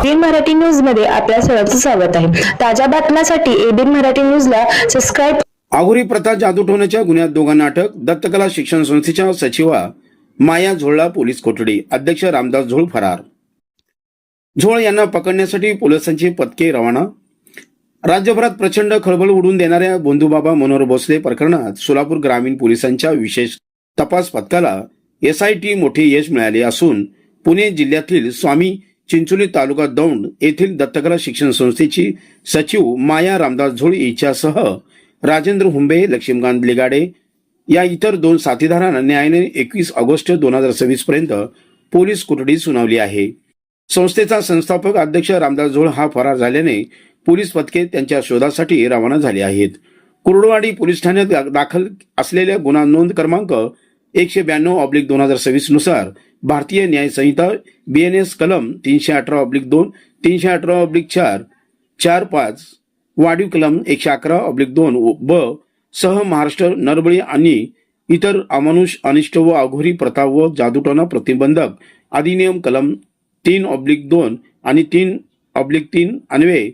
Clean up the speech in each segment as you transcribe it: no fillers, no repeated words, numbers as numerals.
ABN Marathi news मध्ये आपल्या सर्वांचं स्वागत आहे। ताज्या बातम्यांसाठी एबीएन मराठी न्यूजला सबस्क्राइब। आघोरी प्रथा जादू ठेवण्याच्या गुन्ह्यात दोघांना अटक। दत्तकला शिक्षण संस्थेच्या सचिवा माया झोळला पोलीस कोठडी। अध्यक्ष रामदास झोळ फरार। झोळ यांना पकडण्यासाठी पोलिसांची पथके रवाना। राज्यभरात प्रचंड खळबळ उडून देणाऱ्या बंधुबाबा मनोहर भोसले प्रकरणात सोलापूर ग्रामीण पोलिसांच्या विशेष तपास पथकाला SIT मोठे यश मिळाले असून पुणे जिल्ह्यातील स्वामी चिंचोली तालुका दौंड येथील दत्तकला शिक्षण संस्थेची सचिव माया रामदास झोळ यांच्यासह राजेंद्र हुंबे, लक्ष्मीकांत लिगाडे या इतर 2 साथीदारांना न्यायालयाने 21 ऑगस्ट 2026 पर्यंत पोलीस कोठडी सुनावली आहे। संस्थेचा संस्थापक अध्यक्ष रामदास झोळ हा फरार झाल्याने पोलीस पथके त्यांच्या शोधासाठी रवाना झाली आहेत। कुर्डुवाडी पोलीस ठाण्यात दाखल असलेल्या गुन्हा नोंद क्रमांक 192/2026 नुसार भारतीय न्याय संहिता BNS कलम 318/2, 318/4, 4-5, वाढीव कलम 111/2 ब सह महाराष्ट्र नरबळी आणि इतर अमानुष, अनिष्ट व अघोरी प्रथा व जादूटोणा प्रतिबंधक अधिनियम कलम 3/2 आणि 3/3 अन्वये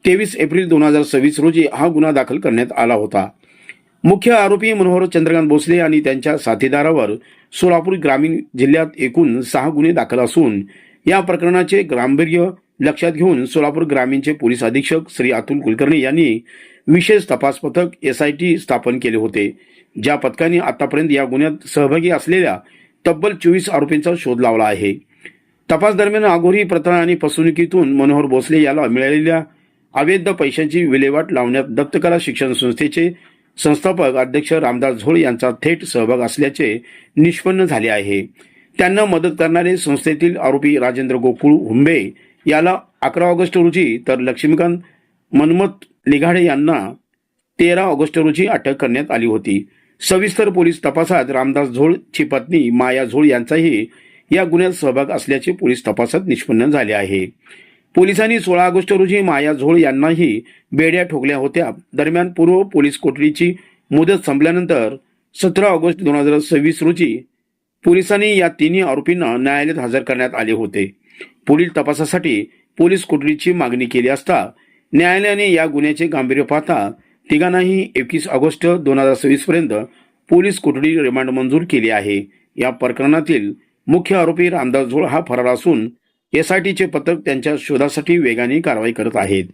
23 एप्रिल 2026 रोजी हा गुन्हा दाखल करण्यात आला होता। मुख्य आरोपी मनोहर चंद्रकांत भोसले आणि त्यांच्या साथीदारावर सोलापूर ग्रामीण जिल्ह्यात एकूण 6 गुन्हे दाखल असून या प्रकरणाचे गांभीर्य लक्षात घेऊन सोलापूर ग्रामीणचे पोलीस अधीक्षक श्री अतुल कुलकर्णी यांनी विशेष तपास पथक SIT स्थापन केले होते। ज्या पथकाने आतापर्यंत या गुन्ह्यात सहभागी असलेल्या तब्बल 24 आरोपींचा शोध लावला आहे। तपास दरम्यान आघोरी प्रथा आणि फसवणुकीतून मनोहर भोसले याला मिळालेल्या अवैध पैशांची विल्हेवाट लावण्यात दत्तकला शिक्षण संस्थेचे संस्थापक अध्यक्ष रामदास झोळ यांचा थेट सहभाग असल्याचे निष्पन्न झाले आहे। त्यांना मदत करणारे संस्थेतील आरोपी राजेंद्र गोकुळ हुंबे याला 11 ऑगस्ट रोजी तर लक्ष्मीकांत मनमत लिगाडे यांना 13 ऑगस्ट रोजी अटक करण्यात आली होती। सविस्तर पोलीस तपासात रामदास झोळची पत्नी माया झोळ यांचाही या गुन्ह्यात सहभाग असल्याचे पोलीस तपासात निष्पन्न झाले आहे। पोलिसांनी 16 ऑगस्ट रोजी माया झोळ यांनाही बेड्या ठोकल्या होत्या। दरम्यान पूर्व पोलीस कोठडीची मुदत संपल्यानंतर 17 ऑगस्ट 2026 रोजी पोलिसांनी या तिन्ही आरोपींना न्यायालयात हजर करण्यात आले होते। पुढील तपासासाठी पोलीस कोठडीची मागणी केली असता न्यायालयाने या गुन्ह्याचे गांभीर्य पाहता तिघांनाही 21 ऑगस्ट 2026 पर्यंत पोलीस कोठडी रिमांड मंजूर केली आहे। या प्रकरणातील मुख्य आरोपी रामदास झोळ हा फरार असून SITचे पथक त्यांच्या शोधासाठी वेगाने कारवाई करत आहेत।